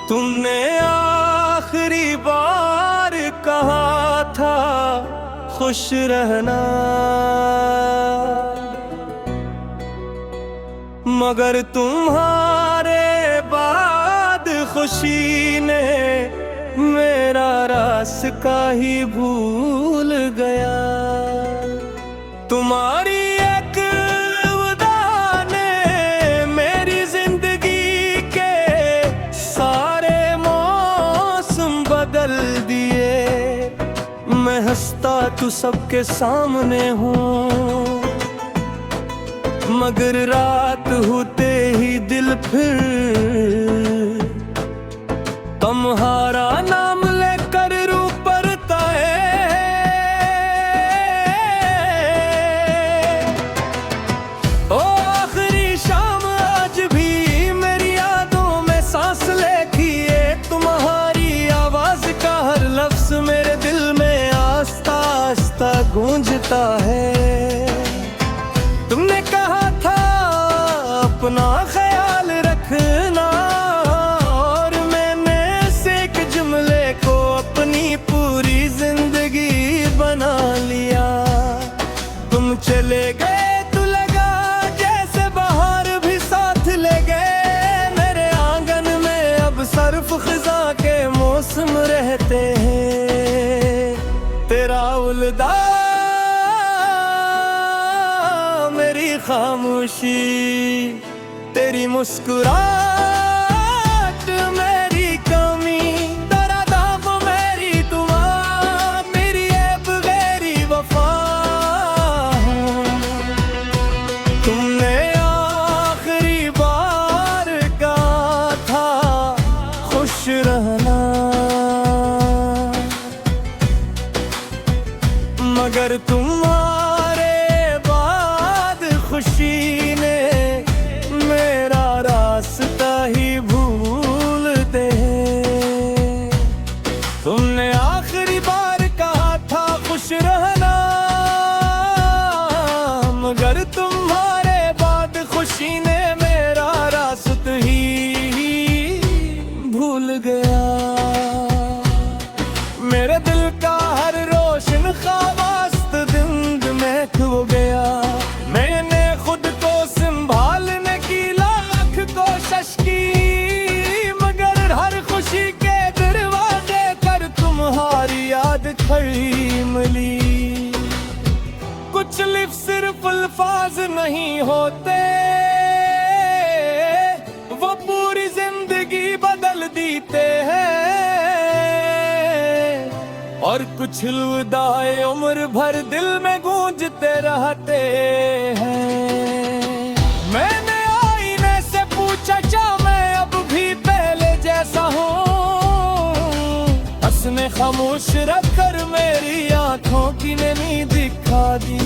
तुमने आखिरी बार कहा था खुश रहना, मगर तुम्हारे बाद खुशी ने मेरा रास्ता ही भूल गया। तुम्हारी एक विदा ने मेरी जिंदगी के सारे मौसम बदल दिए। मैं हंसता तो सबके सामने हूँ, मगर रात होते ही दिल फिर तुम्हारा नाम लेकर रू पड़ता है। ओ आखिरी शाम आज भी मेरी यादों में सांस लेती है। तुम्हारी आवाज का हर लफ्ज मेरे दिल में आस्ता आस्ता गूंजता है। तुमने कहा था अपना ख्याल रखना, और मैंने इस एक जुमले को अपनी पूरी जिंदगी बना लिया। तुम चले गए तो लगा जैसे बाहर भी साथ ले गए। मेरे आंगन में अब सर्फ खिजा के मौसम रहते हैं। तेरा उल्दा मेरी खामोशी, तेरी मुस्कुराहट मेरी कमी, तेरा दाग मेरी दुआ, मेरी ऐब गैरी वफा। तुमने आखिरी बार कहा था खुश रहना, मगर तुम्हारे बाद खुशी ने मेरा रास्ता ही भूल दे। तुमने आखिरी बार कहा था खुश रहना, मगर तुम्हारे बाद खुशी ने मेरा रास्ता ही भूल गया। मेरे दिल का हर रोशन ख्वाब में खो गया। मैंने खुद को संभालने की लाख कोशिश की, मगर हर खुशी के दरवाजे कर तुम्हारी याद खड़ी मिली। कुछ लिफ्ट सिर्फ अल्फाज नहीं होते, वो पूरी जिंदगी बदल देते हैं। और कुछ लुदाए उम्र भर दिल में गूंजते रहते हैं। मैंने आईने से पूछा क्या मैं अब भी पहले जैसा हूँ। हंसने खामोश रखकर मेरी आंखों की नमी दिखा दी।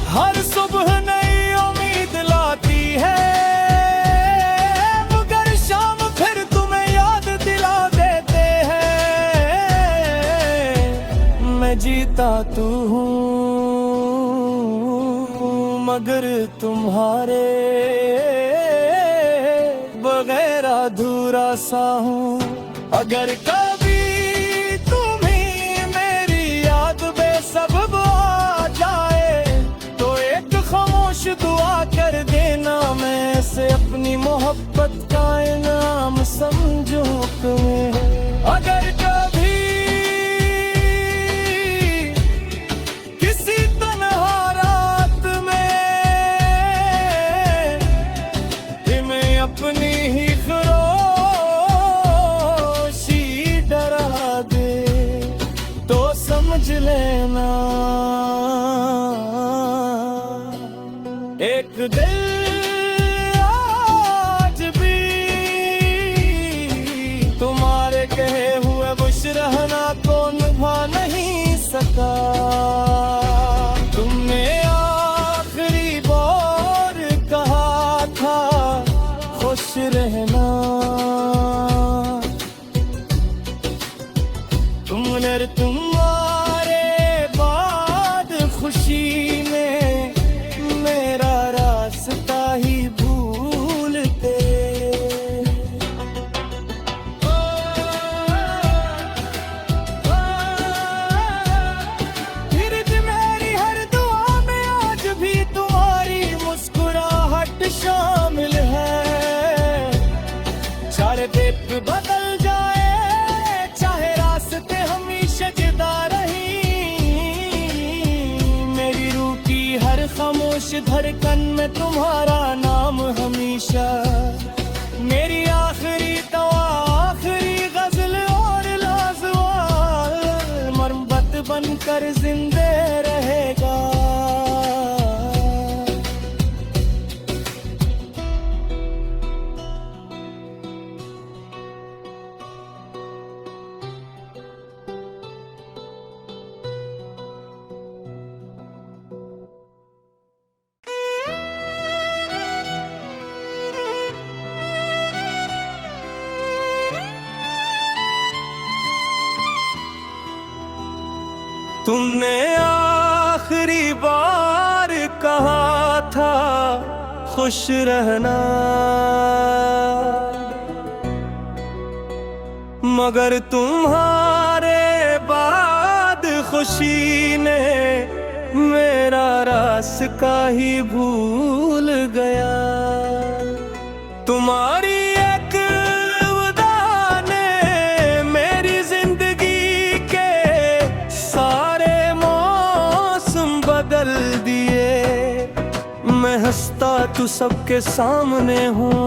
हर सुबह नई उम्मीद लाती है, मगर शाम फिर तुम्हें याद दिला देते हैं। मैं जीता तू हूँ, मगर तुम्हारे बगैर अधूरा सा हूँ। अगर कभी तुम्हें मेरी याद बेसबब आ जाए, तो एक खामोश दुआ कर देना। मैं से अपनी मोहब्बत का इनाम समझो तुम्हें। अगर कभी अपनी ही खरोशी डरा दे, तो समझ लेना एक दिल आज भी तुम्हारे कहे हुए खुश रहना को निभा नहीं सका। तुमने आखिरी बार कहा था खुश रहना, तुम्हारे बाद खुशी में मेरा रास्ता ही भूलते। खामोश धड़कन में तुम्हारा नाम हमेशा। मेरी आखिरी तवा आखिरी गजल और लाजवाब मोहब्बत बनकर जिंदे रहेगा। तुमने आखिरी बार कहा था खुश रहना, मगर तुम्हारे बाद खुशी ने मेरा रास्ता ही भूल गया। तुम्हारी एक विदा ने मेरी जिंदगी के सारे मौसम बदल दिए। मैं हंसता तो सबके सामने हूँ,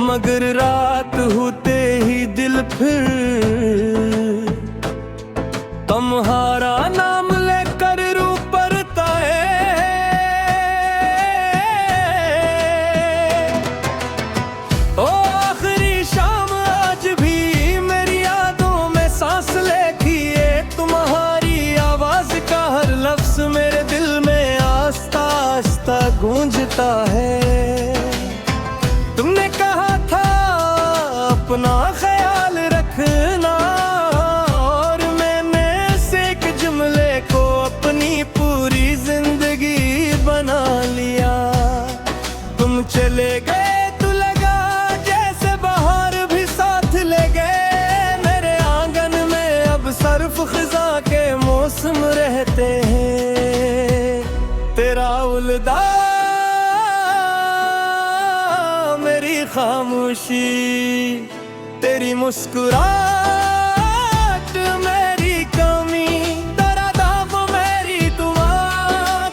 मगर रात होते ही दिल फिर तुम्हारा नाम लेकर रू पड़ता है। ओ आखिरी शाम आज भी मेरी यादों में सांस लेती है। तुम्हारी आवाज का हर लफ्ज मेरे दिल में आस्ता आस्ता गूंजता है। तुमने कहा था अपना ख्याल रखना, और मैंने से एक जुमले को अपनी पूरी जिंदगी बना लिया। तुम चले गए तो लगा जैसे बाहर भी साथ ले गए। मेरे आंगन में अब सर्फ खिजा के मौसम रहते हैं। तेरा उल्दा मेरी खामोशी, तेरी मुस्कुराहट मेरी कमी, तेरा दाग मेरी दुआ,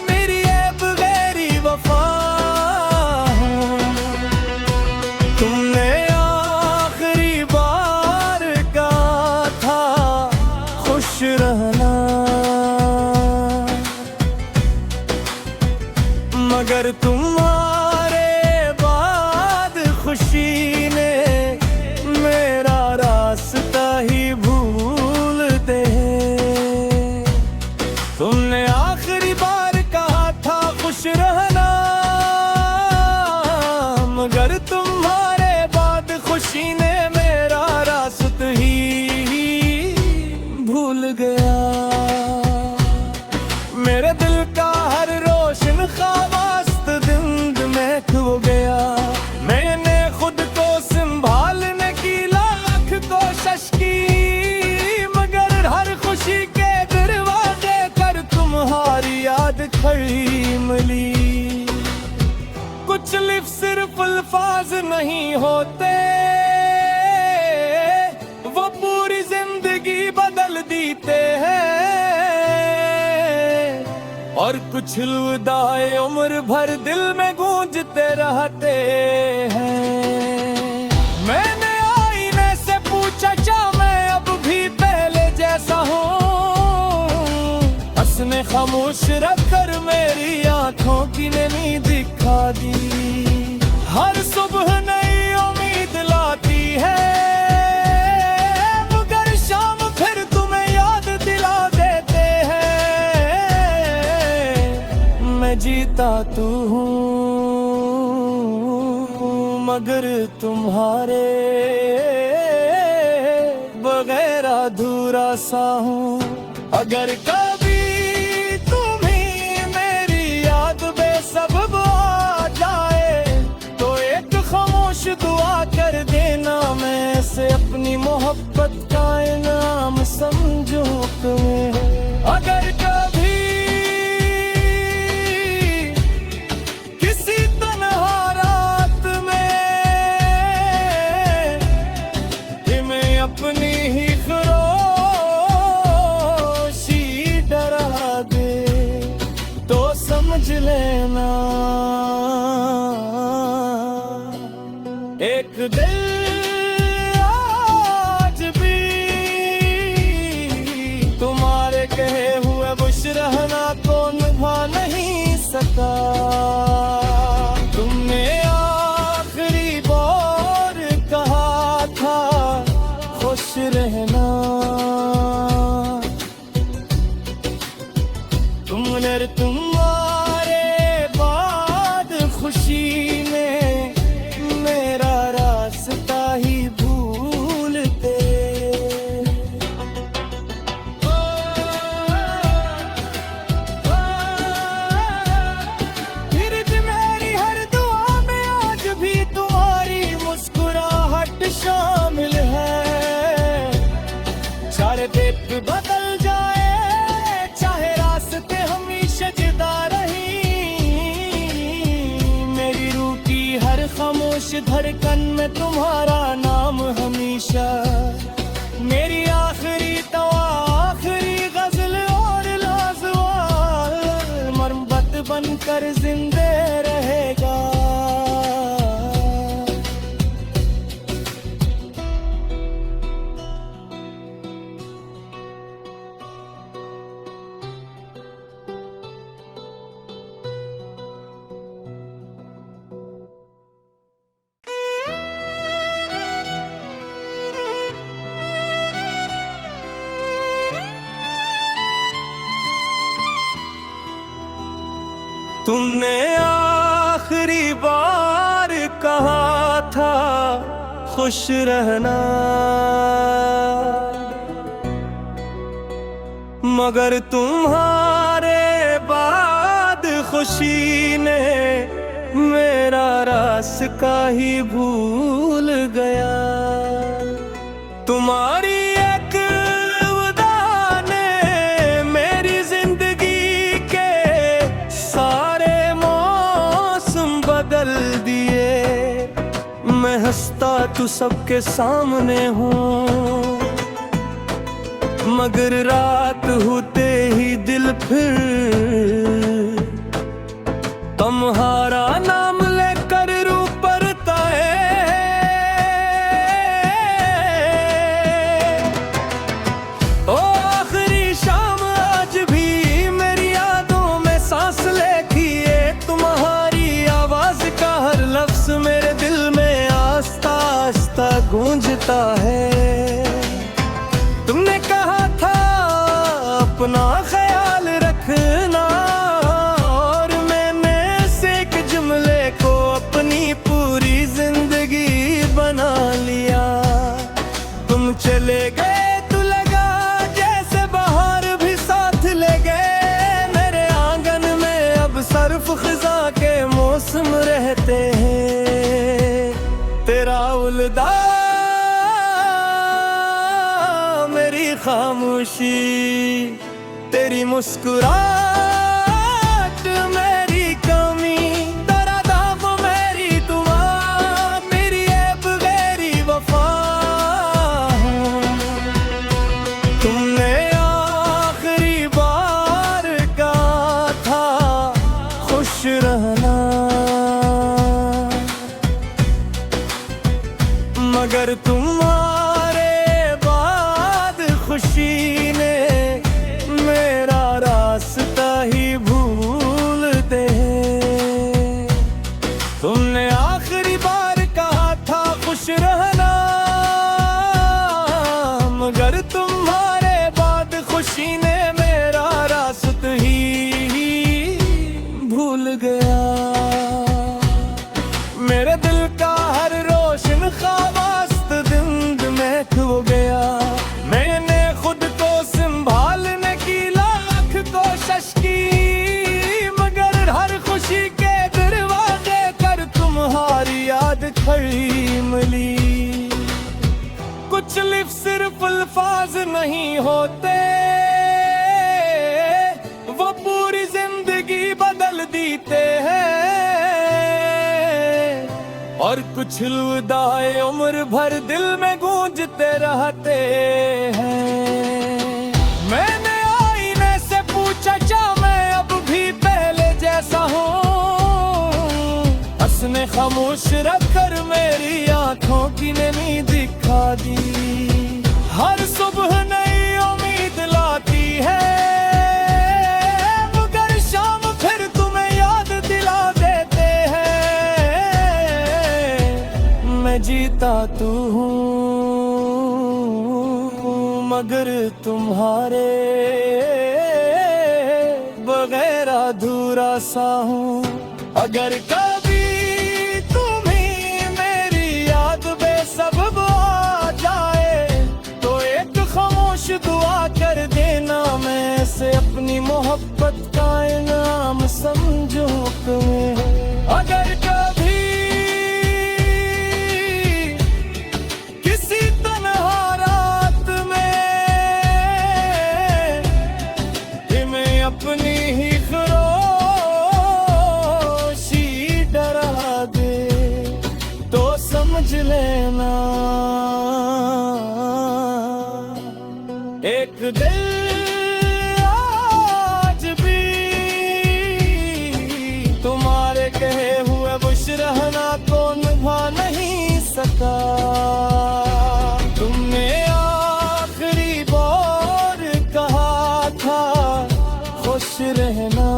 मेरी ऐब गैरी वफा। तुमने आखिरी बार कहा था खुश रहना, मगर तुम्हारे बाद खुशी ने मेरा रास्ता ही भूल दे। तुमने आखिरी बार कहा था खुश रहना, मगर तुम्हारे बाद खुशी ने मेरा रास्ता ही भूल गया। मेरे दिल का हर रोशन ख्वाब दिन में खो गया। मैंने खुद को संभालने की लाख कोशिश की, मगर हर खुशी के दरवाजे कर तुम्हारी याद खड़ी मिली। कुछ लिफ्ट सिर्फ अल्फाज नहीं होते, वो पूरी जिंदगी बदल देते हैं। और कुछ लुदाए उम्र भर दिल में गूंजते रहते हैं। मैंने आईने से पूछा क्या मैं अब भी पहले जैसा हूँ। हंसने खामोश रखकर मेरी आंखों की नमी दिखा दी। हर सुबह नई उम्मीद लाती है, मगर शाम फिर तुम्हें याद दिला देते हैं। मैं जीता तू हूँ, मगर तुम्हारे बगैर अधूरा सा हूँ। अगर कभी तुम्हें मेरी याद बेसबब आ जाए, तो एक खामोश दुआ कर देना। मैं से अपनी मोहब्बत का इनाम समझूं तुम्हें। अगर कभी किसी तन्हा रात में तुम्हें अपनी ही खरोशी डरा दे, तो रहना। एक दिल आज भी तुम्हारे कहे हुए बुश रहना को निभा नहीं सका। तुमने आखिरी बार कहा था खुश रहना। तुम्हारे बाद खुशी में मेरा रास्ता ही भूलते। फिर मेरी हर दुआ में आज भी तुम्हारी मुस्कुराहट शामिल है। चाहे देख बदल जाए चाहे रास्ते हमेशा जुदा रही, मेरी रूह की हर खामोश धड़कन में तुम्हारा नाम हमेशा। मेरी आखिरी तवा आखिरी गजल और लाजवाल मरहमत बनकर जिंदे रहेगा। तुमने आखिरी बार कहा था खुश रहना, मगर तुम्हारे बाद खुशी ने मेरा रास्ता ही भूल गया। तुम्हारी मैं हंसता तू सबके सामने हूँ, मगर रात होते ही दिल फिर तुम्हारा नाम लेकर रू पड़ता है। ओ आखिरी शाम आज भी मेरी यादों में सांस लेती है। तुम्हारी आवाज का हर लफ्ज मेरे दिल में आस्ता गूंजता है। तुमने कहा था अपना ख्याल रखना, और मैंने से एक जुमले को अपनी पूरी जिंदगी बना लिया। तुम चले गए तो लगा जैसे बाहर भी साथ ले गए। मेरे आंगन में अब सर्फ खिजा के मौसम रहते हैं। तेरा उलदा मेरी खामोशी, तेरी मुस्कुराहट मेरी कमी, तेरा दाव मेरी दुआ, मेरी ऐब गैरी वफा। तुमने आखिरी बार कहा था खुश रहना, मगर तुम्हारे बाद खुशी ने मेरा रास्ता ही भूल दे। तुमने आखिरी बार कहा था खुश रहना, मगर तुम्हारे बाद खुशी ने मेरा रास्ता ही भूल गया। मेरे दिल का हर रोशन ख्वाब हो गया। मैंने खुद को संभालने की लाख कोशिश की, मगर हर खुशी के दरवाजे कर तुम्हारी याद खड़ी मिली। कुछ लिफ्ट सिर्फ अल्फाज नहीं होते, वो पूरी जिंदगी बदल देते हैं। और कुछ लुदाए उम्र भर दिल में गूंजते रहते हैं। मैंने आईने से पूछा क्या मैं अब भी पहले जैसा हूँ, खामोश रखकर मेरी आंखों की नमी दिखा दी। हर सुबह नई उम्मीद लाती है, मगर शाम फिर तुम्हें याद दिला देते हैं। मैं जीता तू हूँ मगर तुम्हारे बगैर अधूरा सा हूँ। अगर कभी तुम्हें मेरी याद बेसबब आ जाए तो एक खामोश दुआ कर देना, मैं से अपनी मोहब्बत का इनाम समझूं तुम्हें। अगर कभी किसी तन्हा रात में तुम्हें अपनी ही समझ लेना, एक दिल आज भी तुम्हारे कहे हुए बुशरहना को निभा नहीं सका। तुमने आखिरी बार कहा था खुश रहना,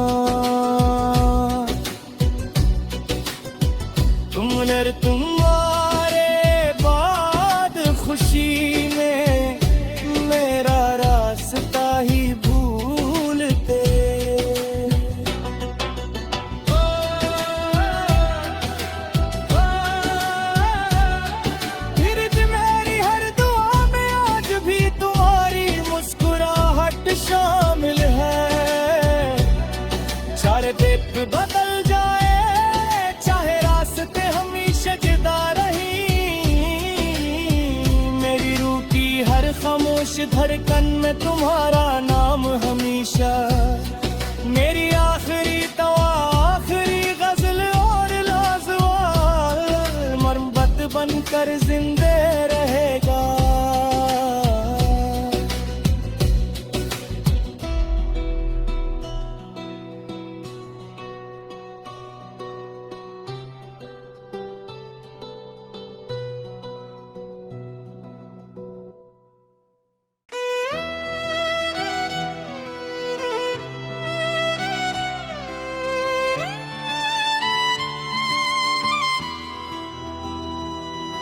तुम्हारे बाद खुशी में मेरा रास्ता ही भूलते। फिर मेरी हर दुआ में आज भी तुम्हारी मुस्कुराहट शामिल है। सारे देख बदल जाए चाहे रास्ते हमेशा जुदा रही, मेरी रूह की हर खामोश धड़कन में तुम्हारा नाम हमेशा। मेरी आखिरी तवा आखिरी गजल और लाजवाब मरहमत बनकर जिंदे रहेगा।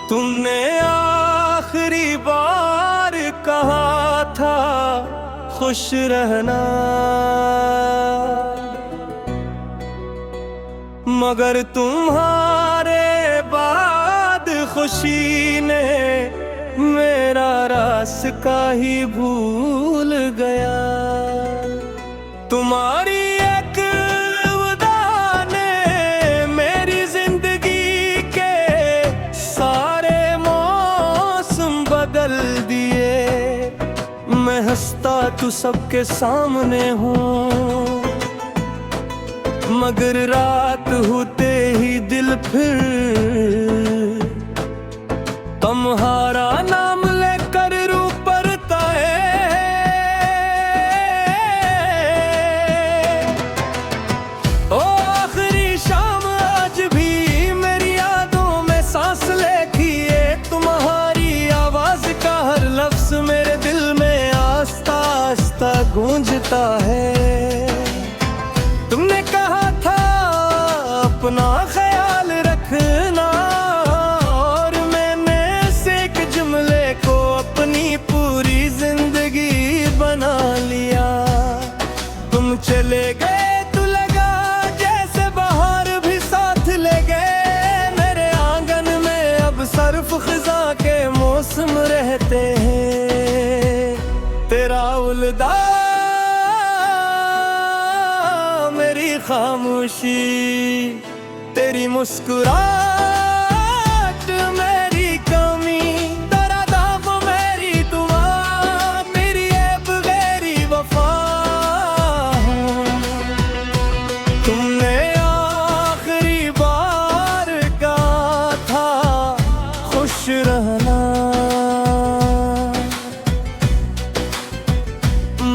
तुमने आखिरी बार कहा था खुश रहना, मगर तुम्हारे बाद खुशी ने मेरा रास्ता ही भूल गया। तुम्हारी एक वदा ने मेरी जिंदगी के सारे मौसम बदल दिए। मैं हंसता तो सबके सामने हूँ, मगर रात होते ही दिल फिर तुम्हारा नाम लेकर रू पड़ता है। ओ आखिरी शाम आज भी मेरी यादों में सांस लेती है। तुम्हारी आवाज का हर लफ्ज मेरे दिल में आस्ता आस्ता गूंजता है। तुमने कहा था अपना ख्याल रखना, और मैंने इस एक जुमले को अपनी पूरी जिंदगी बना लिया। तुम चले गए तो लगा जैसे बाहर भी साथ ले गए। मेरे आंगन में अब सर्फ खिजा के मौसम रहते हैं। तेरा उलदा मेरी खामोशी, तेरी मुस्कुराहट मेरी कमी, तेरा दाग मेरी दुआ, मेरी ऐब गैरी वफा। तुमने आखिरी बार कहा था खुश रहना,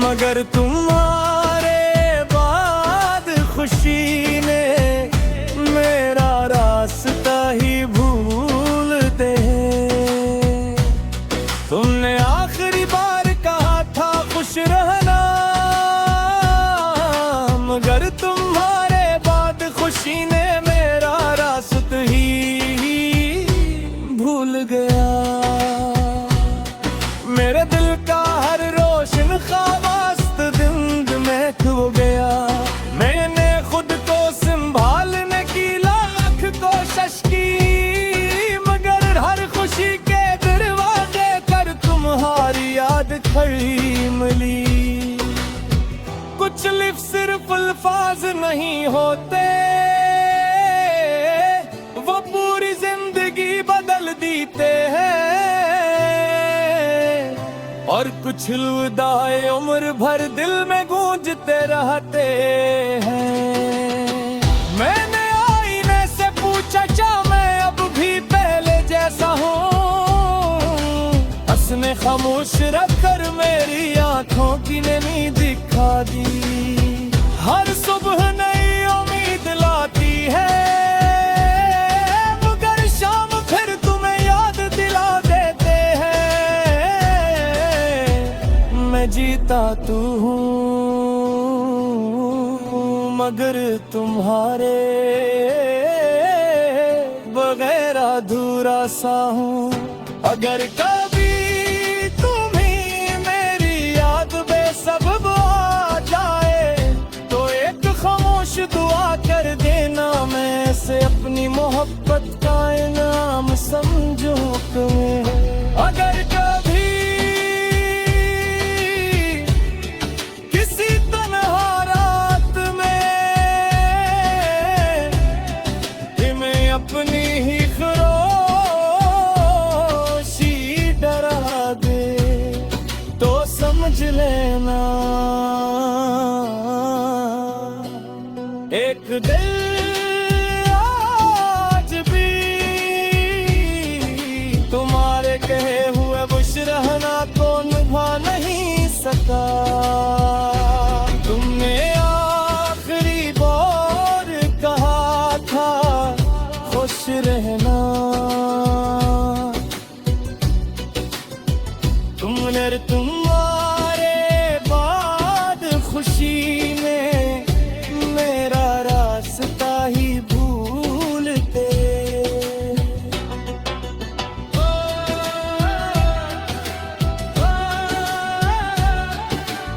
मगर तुम्हारे बाद खुशी ने मेरा रास्ता खुश रहना, मगर तुम्हारे बाद खुशी ने मेरा रास्ता ही भूल गया। मेरे दिल का हर रोशन ख्वाब दिन में खो गया। मैंने खुद को संभालने की लाख कोशिश की, मगर हर खुशी के दरवाजे कर तुम्हारी याद खड़ी मिली। कुछ लिफ्ट सिर्फ अल्फाज नहीं होते, वो पूरी जिंदगी बदल देते हैं। और कुछ लुदाए उम्र भर दिल में गूंजते रहते हैं। मैंने आईने से पूछा क्या मैं अब भी पहले जैसा हूँ, हंसने खामोश रखकर मेरी आंखों की नमी दिखा दी। हर सुबह नई उम्मीद लाती है, मगर शाम फिर तुम्हें याद दिला देते हैं। मैं जीता तू हूँ, मगर तुम्हारे बगैर अधूरा सा हूँ। अगर कभी तुम्हें मेरी याद बेसबब आ जाए, तो एक खामोश दुआ कर देना, मैं से अपनी मोहब्बत का इनाम समझो तुम्हें। अगर कभी किसी तन्हा रात में तुम्हें अपनी ही समझ लेना। एक दिल आज भी तुम्हारे कहे हुए बुशरहना को निभा नहीं सका। तुमने आखिरी बार कहा था खुश रहना, तुम्हारे बाद खुशी में मेरा रास्ता ही भूलते।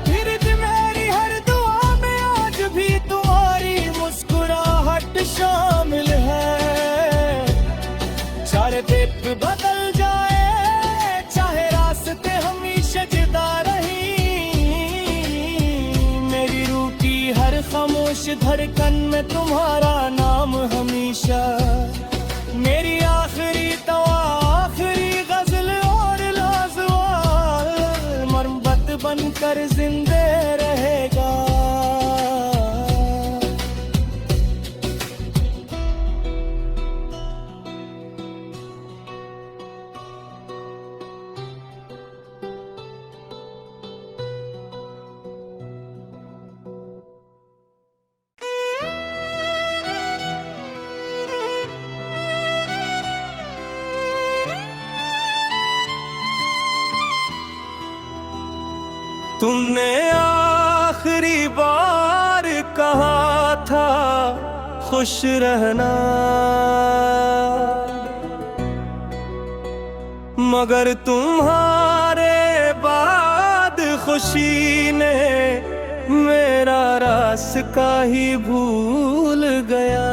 फिर मेरी हर दुआ में आज भी तुम्हारी मुस्कुराहट शामिल है। चाहे दिप बदल जाए, चाहे रास्ते हमेशा जुदा रही, मेरी रूह की हर खामोश धड़कन में तुम्हारा नाम हमेशा। मेरी आखिरी तवा, आखिरी गजल और लाजवाब मोहब्बत बनकर जिंदे रहेगा। तुमने आखिरी बार कहा था खुश रहना, मगर तुम्हारे बाद खुशी ने मेरा रास्ता ही भूल गया।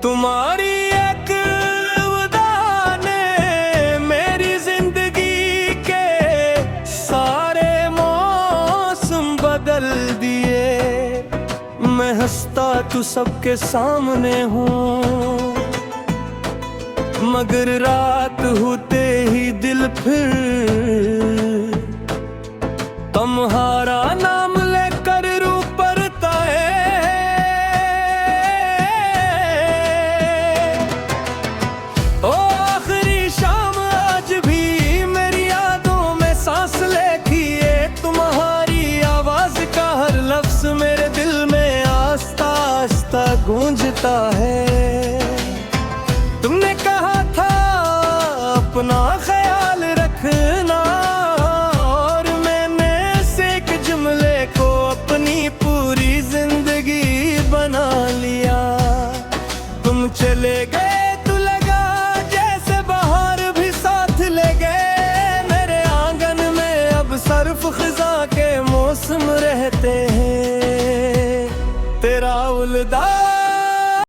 तुम्हारी एक वदा ने मेरी जिंदगी के सारे मौसम बदल दिए। मैं हंसता तो सबके सामने हूँ, मगर रात होते ही दिल फिर तुम्हारा नाम लेकर रू पड़ता है। ओ आखिरी शाम आज भी मेरी यादों में सांस लेती है। तुम्हारी आवाज का हर लफ्ज मेरे दिल में आस्ता आस्ता गूंजता है। तुमने कहा था अपना ख्याल रखना, और मैंने खुदा के मौसम रहते हैं। तेरा उलदा